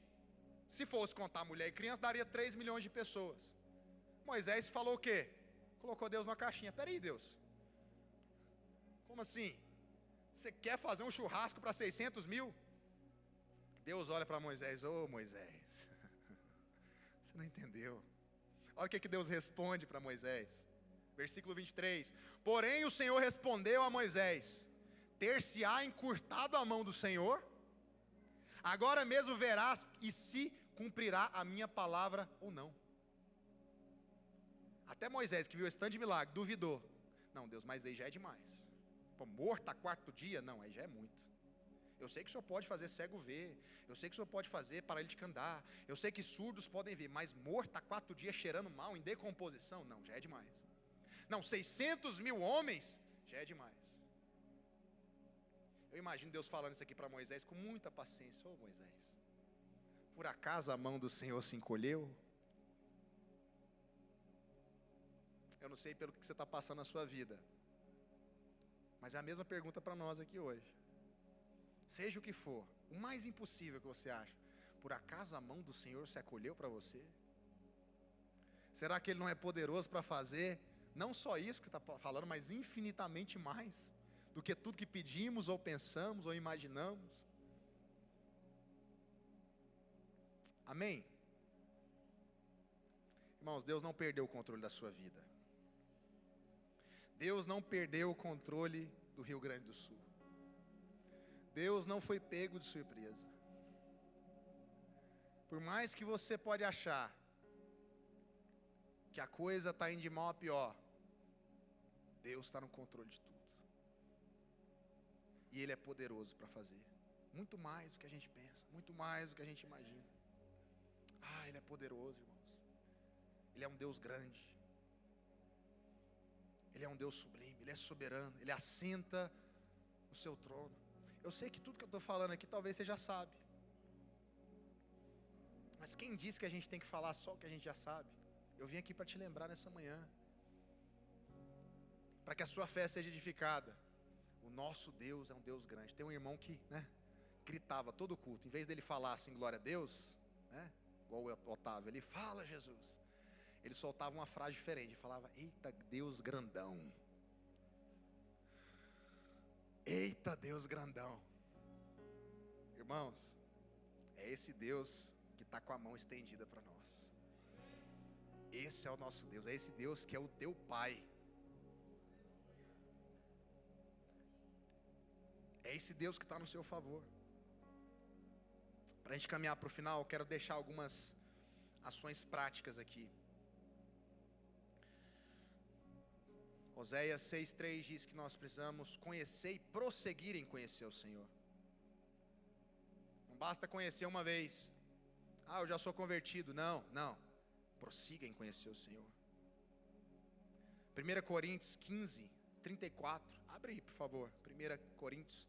Se fosse contar mulher e criança, daria 3 milhões de pessoas. Moisés falou o quê? Colocou Deus numa caixinha. Peraí, Deus, como assim? Você quer fazer um churrasco para 600 mil? Deus olha para Moisés: Moisés, você não entendeu. Olha o que Deus responde para Moisés. Versículo 23. Porém o Senhor respondeu a Moisés: ter-se-á encurtado a mão do Senhor? Agora mesmo verás e se cumprirá a minha palavra ou não. Até Moisés, que viu esse tanto de milagre, duvidou. Não, Deus, mas aí já é demais. Morto a quarto dia? Não, aí já é muito. Eu sei que o Senhor pode fazer cego ver, eu sei que o Senhor pode fazer paralítico andar, eu sei que surdos podem ver, mas morto a 4 dias cheirando mal, em decomposição? Não, já é demais. Não, 600 mil homens? Já é demais. Eu imagino Deus falando isso aqui para Moisés com muita paciência. Ô Moisés, por acaso a mão do Senhor se encolheu? Eu não sei pelo que você está passando na sua vida, mas é a mesma pergunta para nós aqui hoje. Seja o que for, o mais impossível que você acha, por acaso a mão do Senhor se acolheu para você? Será que Ele não é poderoso para fazer, não só isso que está falando, mas infinitamente mais, do que tudo que pedimos, ou pensamos, ou imaginamos? Amém? Irmãos, Deus não perdeu o controle da sua vida. Deus não perdeu o controle do Rio Grande do Sul. Deus não foi pego de surpresa. Por mais que você pode achar que a coisa está indo de mal a pior, Deus está no controle de tudo. E Ele é poderoso para fazer muito mais do que a gente pensa, muito mais do que a gente imagina. Ele é poderoso, irmãos. Ele é um Deus grande. Ele é um Deus sublime, Ele é soberano, Ele assenta no seu trono. Eu sei que tudo que eu estou falando aqui talvez você já sabe. Mas quem disse que a gente tem que falar só o que a gente já sabe? Eu vim aqui para te lembrar nessa manhã, para que a sua fé seja edificada. O nosso Deus é um Deus grande. Tem um irmão que, gritava todo o culto, em vez dele falar assim, glória a Deus, igual o Otávio, ele fala Jesus. Ele soltava uma frase diferente, falava, eita Deus grandão. Eita Deus grandão. Irmãos, é esse Deus que está com a mão estendida para nós. Esse é o nosso Deus, é esse Deus que é o teu Pai. É esse Deus que está no seu favor. Para a gente caminhar para o final, eu quero deixar algumas ações práticas aqui. Oséias 6,3 diz que nós precisamos conhecer e prosseguir em conhecer o Senhor. Não basta conhecer uma vez. Eu já sou convertido. Não. Prossiga em conhecer o Senhor. 1 Coríntios 15:34. Abre aí, por favor. 1 Coríntios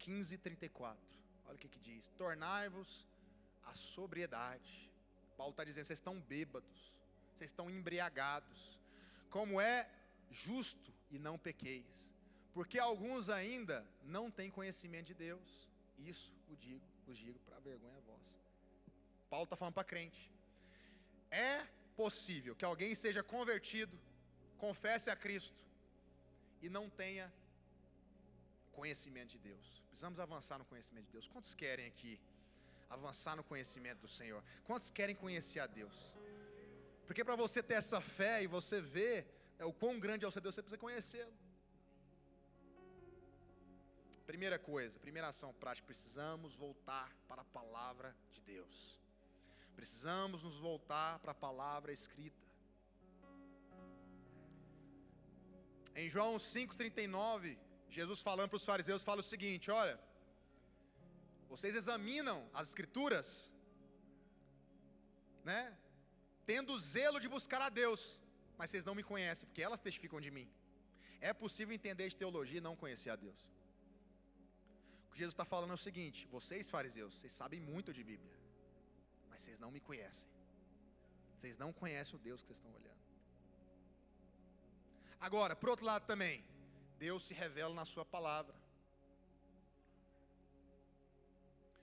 15:34. Olha o que diz. Tornai-vos a sobriedade. Paulo está dizendo, vocês estão bêbados. Vocês estão embriagados. Como é justo e não pequeis. Porque alguns ainda não têm conhecimento de Deus. Isso vos digo para vergonha vossa. Paulo está falando para crente. É possível que alguém seja convertido, confesse a Cristo e não tenha conhecimento de Deus. Precisamos avançar no conhecimento de Deus. Quantos querem aqui avançar no conhecimento do Senhor? Quantos querem conhecer a Deus? Porque para você ter essa fé e você ver o quão grande é o seu Deus, você precisa conhecê-lo. Primeira ação prática, precisamos voltar para a palavra de Deus. Precisamos nos voltar para a palavra escrita. Em João 5,39, Jesus falando para os fariseus, fala o seguinte, olha, vocês examinam as escrituras, tendo zelo de buscar a Deus, mas vocês não me conhecem, porque elas testificam de mim. É possível entender de teologia e não conhecer a Deus. O que Jesus está falando é o seguinte, vocês fariseus, vocês sabem muito de Bíblia, mas vocês não me conhecem. Vocês não conhecem o Deus que vocês estão olhando. Agora, por outro lado também, Deus se revela na sua palavra.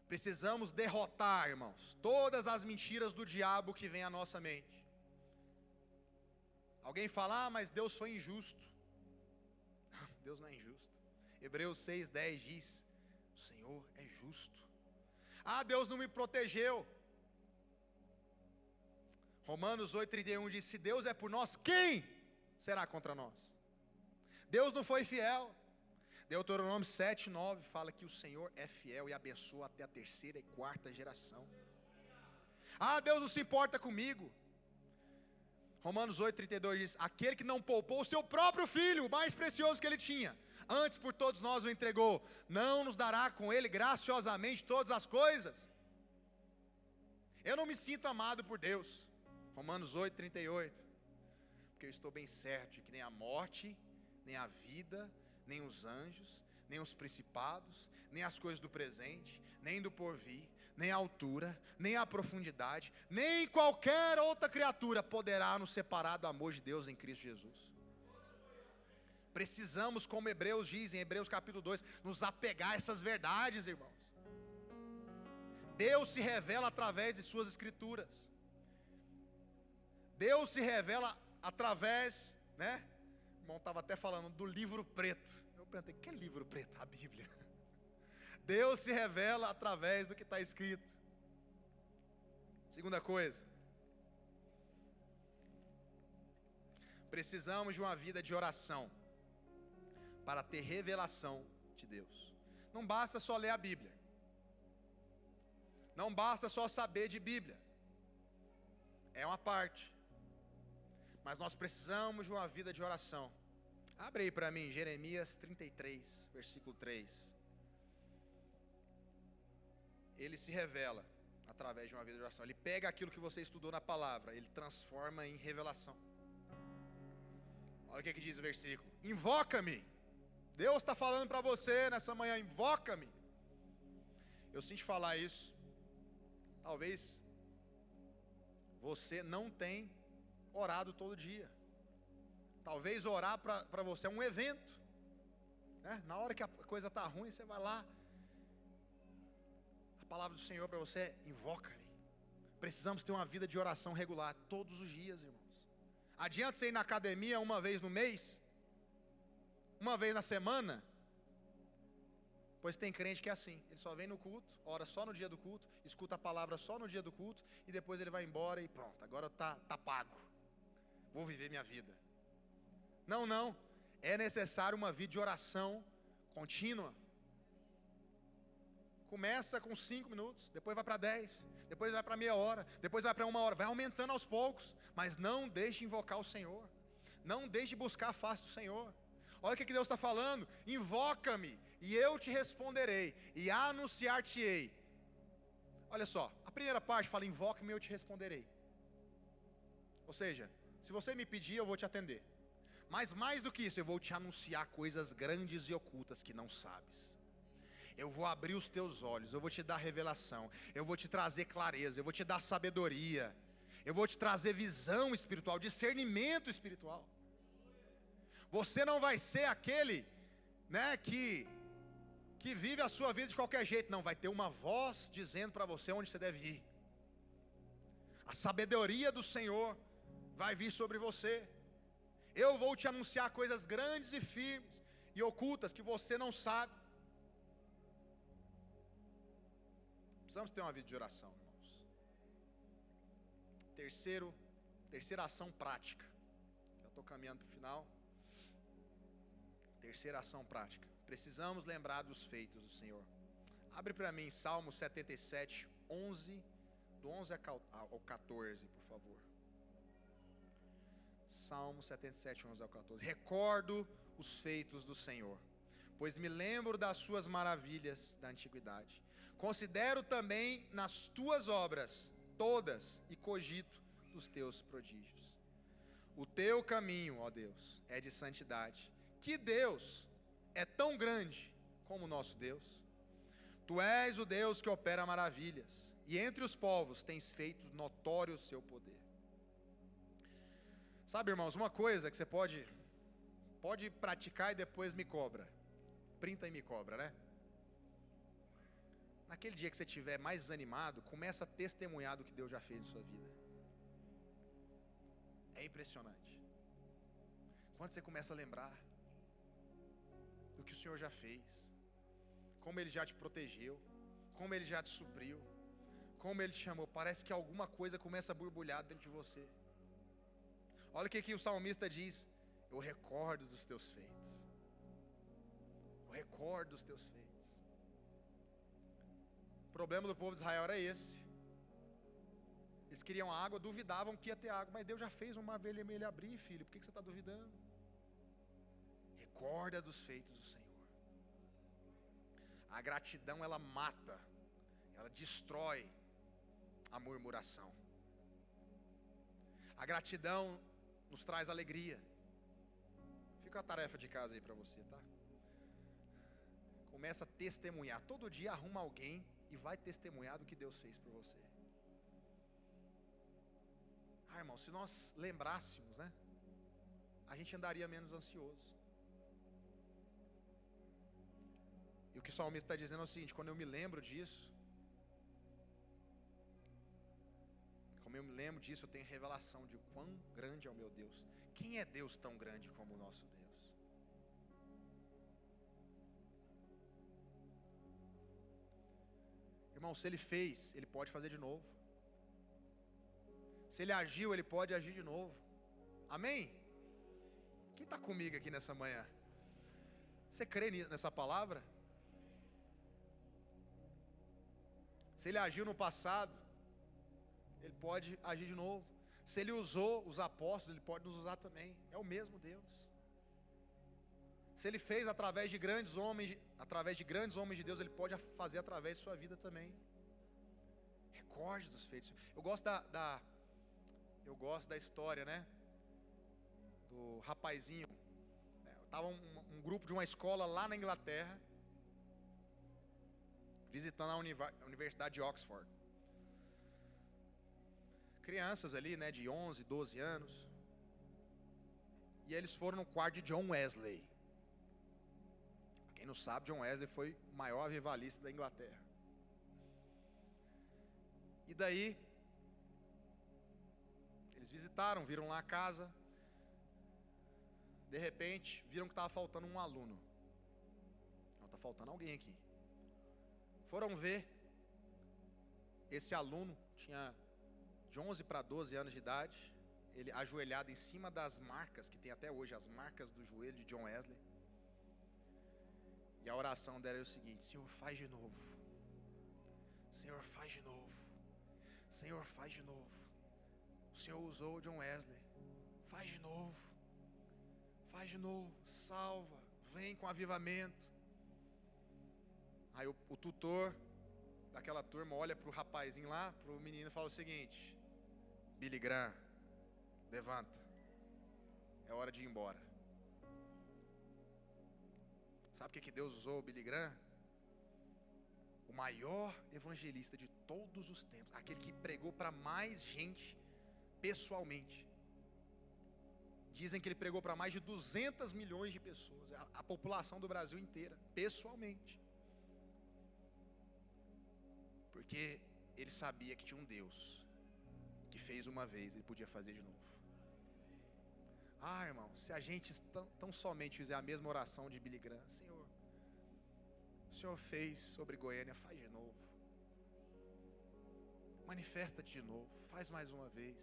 Precisamos derrotar, irmãos, todas as mentiras do diabo que vem à nossa mente. Alguém fala, mas Deus foi injusto. Deus não é injusto. Hebreus 6:10 diz, o Senhor é justo. Deus não me protegeu. Romanos 8:31 diz, se Deus é por nós, quem será contra nós? Deus não foi fiel. Deuteronômio 7:9 fala que o Senhor é fiel e abençoa até a 3ª e 4ª geração. Deus não se importa comigo. Romanos 8:32 diz, aquele que não poupou o seu próprio filho, o mais precioso que ele tinha, antes por todos nós o entregou, não nos dará com ele graciosamente todas as coisas? Eu não me sinto amado por Deus. Romanos 8:38, porque eu estou bem certo de que nem a morte, nem a vida, nem os anjos, nem os principados, nem as coisas do presente, nem do porvir, nem a altura, nem a profundidade, nem qualquer outra criatura poderá nos separar do amor de Deus em Cristo Jesus. Precisamos, como Hebreus diz em Hebreus capítulo 2, nos apegar a essas verdades, irmãos. Deus se revela através de suas escrituras. Deus se revela através, né? O irmão estava até falando do livro preto. Eu perguntei, que é livro preto? A Bíblia. Deus se revela através do que está escrito. Segunda coisa, precisamos de uma vida de oração para ter revelação de Deus. Não basta só ler a Bíblia. Não basta só saber de Bíblia. É uma parte. Mas nós precisamos de uma vida de oração. Abre aí para mim, Jeremias 33, versículo 3. Ele se revela através de uma vida de oração. Ele pega aquilo que você estudou na palavra, ele transforma em revelação. Olha o que diz o versículo: invoca-me. Deus está falando para você nessa manhã, invoca-me. Eu sinto falar isso. Talvez você não tenha orado todo dia. Talvez orar para você é um evento, né? Na hora que a coisa está ruim, você vai lá. A palavra do Senhor para você é: invoca-lhe. Precisamos ter uma vida de oração regular todos os dias, irmãos. Adianta você ir na academia uma vez no mês, uma vez na semana? Pois tem crente que é assim, ele só vem no culto, ora só no dia do culto, escuta a palavra só no dia do culto, e depois ele vai embora e pronto, agora tá pago, vou viver minha vida. Não, é necessário uma vida de oração contínua. Começa com 5 minutos, depois vai para 10, depois vai para meia hora, depois vai para 1 hora, vai aumentando aos poucos, mas não deixe de invocar o Senhor, não deixe de buscar a face do Senhor. Olha o que Deus está falando: invoca-me e eu te responderei e anunciar-te-ei. Olha só, a primeira parte fala: invoca-me e eu te responderei. Ou seja, se você me pedir, eu vou te atender. Mas mais do que isso, eu vou te anunciar coisas grandes e ocultas que não sabes. Eu vou abrir os teus olhos, eu vou te dar revelação, eu vou te trazer clareza, eu vou te dar sabedoria, eu vou te trazer visão espiritual, discernimento espiritual. Você não vai ser aquele, né, que vive a sua vida de qualquer jeito. Não, vai ter uma voz dizendo para você onde você deve ir. A sabedoria do Senhor vai vir sobre você. Eu vou te anunciar coisas grandes e firmes e ocultas que você não sabe. Precisamos ter uma vida de oração, irmãos. Terceira ação prática. Já estou caminhando para o final. Terceira ação prática. Precisamos lembrar dos feitos do Senhor. Abre para mim Salmo 77, 11, do 11 ao 14, por favor. Salmo 77, 11 ao 14. Recordo os feitos do Senhor, pois me lembro das suas maravilhas da antiguidade. Considero também nas tuas obras todas e cogito dos teus prodígios. O teu caminho, ó Deus, é de santidade. Que Deus é tão grande como o nosso Deus? Tu és o Deus que opera maravilhas, e entre os povos tens feito notório o seu poder. Sabe, irmãos, uma coisa que você pode praticar e depois me cobra. Printa e me cobra, né? Naquele dia que você estiver mais desanimado, começa a testemunhar do que Deus já fez em sua vida. É impressionante. Quando você começa a lembrar do que o Senhor já fez, como Ele já te protegeu, como Ele já te supriu, como Ele te chamou, parece que alguma coisa começa a borbulhar dentro de você. Olha o que o salmista diz: eu recordo dos teus feitos. Eu recordo dos teus feitos. O problema do povo de Israel era esse. Eles queriam água, duvidavam que ia ter água. Mas Deus já fez um mar vermelho abrir, filho. Por que você está duvidando? Recorda dos feitos do Senhor. A gratidão, ela mata, ela destrói a murmuração. A gratidão nos traz alegria. Fica a tarefa de casa aí para você, tá? Começa a testemunhar. Todo dia arruma alguém e vai testemunhar do que Deus fez por você. Irmão, se nós lembrássemos, né, a gente andaria menos ansioso. E o que o salmista está dizendo é o seguinte: quando eu me lembro disso, como eu me lembro disso, eu tenho revelação de quão grande é o meu Deus. Quem é Deus tão grande como o nosso Deus? Irmão, se Ele fez, Ele pode fazer de novo. Se Ele agiu, Ele pode agir de novo. Amém? Quem está comigo aqui nessa manhã? Você crê nessa palavra? Se Ele agiu no passado, Ele pode agir de novo. Se Ele usou os apóstolos, Ele pode nos usar também. É o mesmo Deus. Se Ele fez através de grandes homens de Deus, Ele pode fazer através de sua vida também. Recorde dos feitos. Eu gosto da história, né, do rapazinho. Estava um grupo de uma escola lá na Inglaterra, visitando a Universidade de Oxford. Crianças ali, né, de 11, 12 anos. E eles foram no quarto de John Wesley. Quem não sabe, John Wesley foi o maior avivalista da Inglaterra. E daí, eles visitaram, viram lá a casa. De repente, viram que estava faltando um aluno. Não, está faltando alguém aqui. Foram ver. Esse aluno tinha de 11 para 12 anos de idade. Ele ajoelhado em cima das marcas, que tem até hoje, as marcas do joelho de John Wesley. E a oração dela era o seguinte: Senhor, faz de novo. Senhor, faz de novo. Senhor, faz de novo. O Senhor usou John Wesley. Faz de novo. Faz de novo. Salva. Vem com avivamento. Aí o tutor daquela turma olha para o rapazinho lá, para o menino, e fala o seguinte: Billy Graham, levanta. É hora de ir embora. Sabe o que Deus usou o Billy Graham? O maior evangelista de todos os tempos. Aquele que pregou para mais gente pessoalmente. Dizem que ele pregou para mais de 200 milhões de pessoas. A população do Brasil inteira, pessoalmente. Porque ele sabia que tinha um Deus que fez uma vez, ele podia fazer de novo. Irmão, se a gente tão somente fizer a mesma oração de Billy Graham: Senhor, o Senhor fez sobre Goiânia, faz de novo. Manifesta-te de novo, faz mais uma vez.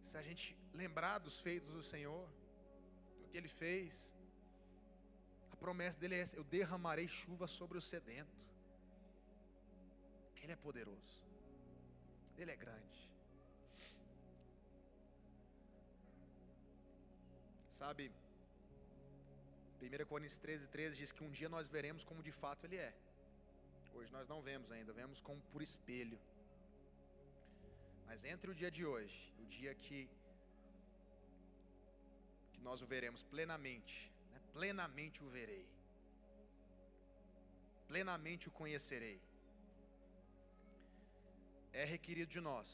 Se a gente lembrar dos feitos do Senhor, do que Ele fez, a promessa dele é essa: eu derramarei chuva sobre o sedento. Ele é poderoso, Ele é grande. Sabe, 1 Coríntios 13:13 diz que um dia nós veremos como de fato Ele é. Hoje nós não vemos ainda, vemos como por espelho. Mas entre o dia de hoje e o dia que nós o veremos plenamente, né? Plenamente o verei, plenamente o conhecerei. É requerido de nós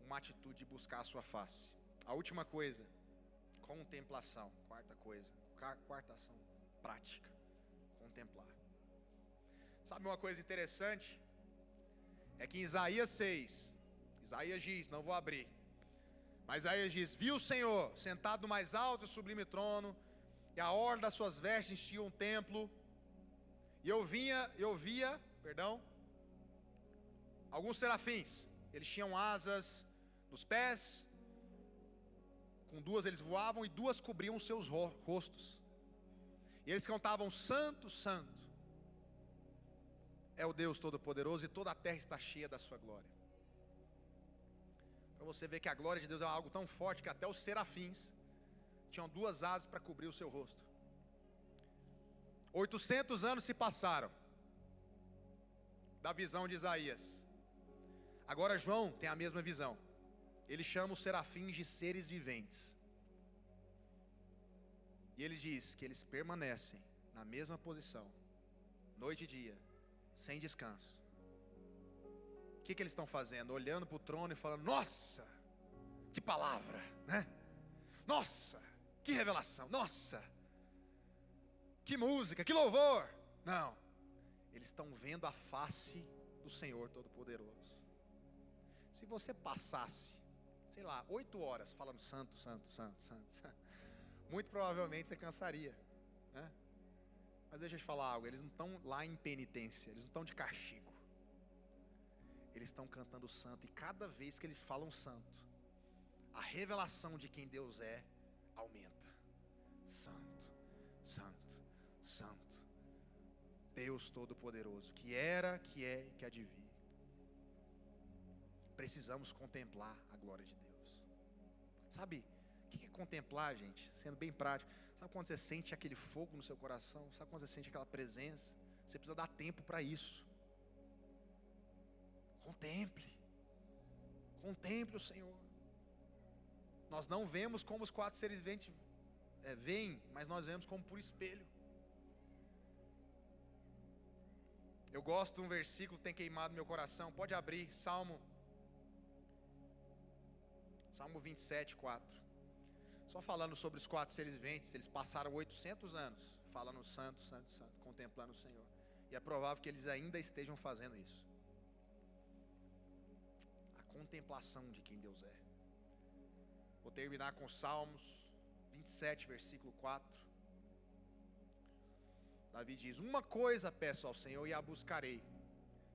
uma atitude de buscar a sua face. A última coisa, contemplação. Quarta ação prática, contemplar. Sabe uma coisa interessante? É que em Isaías 6, Isaías diz, não vou abrir, mas Isaías diz: viu o Senhor sentado no mais alto e sublime trono, e a orla das suas vestes enchia um templo, e eu via, alguns serafins. Eles tinham asas nos pés, com duas eles voavam e duas cobriam os seus rostos. E eles cantavam: Santo, Santo é o Deus Todo-Poderoso, e toda a terra está cheia da sua glória. Para você ver que a glória de Deus é algo tão forte que até os serafins tinham duas asas para cobrir o seu rosto. 800 anos se passaram da visão de Isaías. Agora João tem a mesma visão. Ele chama os serafins de seres viventes. E ele diz que eles permanecem na mesma posição, noite e dia, sem descanso. O que eles estão fazendo? Olhando para o trono e falando: nossa, que palavra, né? Nossa, que revelação, nossa, que música, que louvor. Não, eles estão vendo a face do Senhor Todo-Poderoso. Se você passasse, sei lá, 8 horas falando santo, santo, santo, santo, santo, muito provavelmente você cansaria, né? Mas deixa eu te falar algo, eles não estão lá em penitência, eles não estão de castigo. Eles estão cantando santo, e cada vez que eles falam santo, a revelação de quem Deus é aumenta. Santo, santo, santo, Deus Todo-Poderoso, que era, que é e que há de vir. Precisamos contemplar a glória de Deus. Sabe o que é contemplar, gente? Sendo bem prático, sabe quando você sente aquele fogo no seu coração? Sabe quando você sente aquela presença? Você precisa dar tempo para isso. Contemple o Senhor. Nós não vemos como os 4 seres viventes veem, mas nós vemos como por espelho. Eu gosto de um versículo que tem queimado no meu coração. Pode abrir, Salmo 27, 4. Só falando sobre os 4 seres viventes. Eles passaram 800 anos falando santo, santo, santo, contemplando o Senhor. E é provável que eles ainda estejam fazendo isso. A contemplação de quem Deus é. Vou terminar com Salmos 27, versículo 4. Davi diz: uma coisa peço ao Senhor e a buscarei,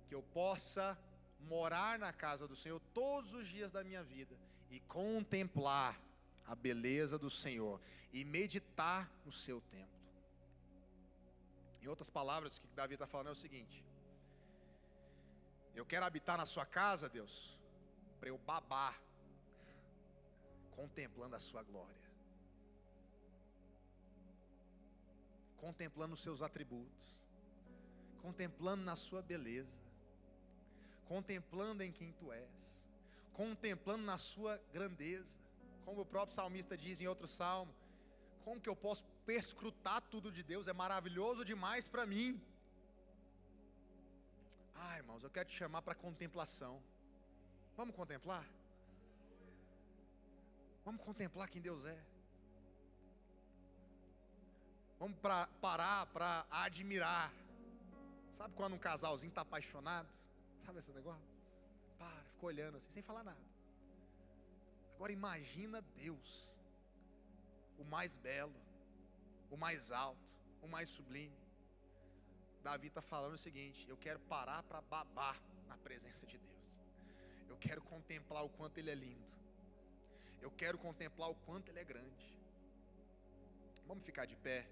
que eu possa morar na casa do Senhor todos os dias da minha vida e contemplar a beleza do Senhor e meditar no seu templo. Em outras palavras, o que Davi está falando é o seguinte: eu quero habitar na sua casa, Deus, para eu babar contemplando a sua glória, contemplando os seus atributos, contemplando na sua beleza, contemplando em quem tu és, contemplando na sua grandeza. Como o próprio salmista diz em outro salmo: como que eu posso perscrutar tudo de Deus? É maravilhoso demais para mim. Irmãos, eu quero te chamar para contemplação. Vamos contemplar? Vamos contemplar quem Deus é. Vamos parar para admirar. Sabe quando um casalzinho está apaixonado? Sabe esse negócio? Fica olhando assim, sem falar nada. Agora imagina Deus, o mais belo, o mais alto, o mais sublime. Davi está falando o seguinte: eu quero parar para babar na presença de Deus. Eu quero contemplar o quanto Ele é lindo. Eu quero contemplar o quanto Ele é grande. Vamos ficar de pé.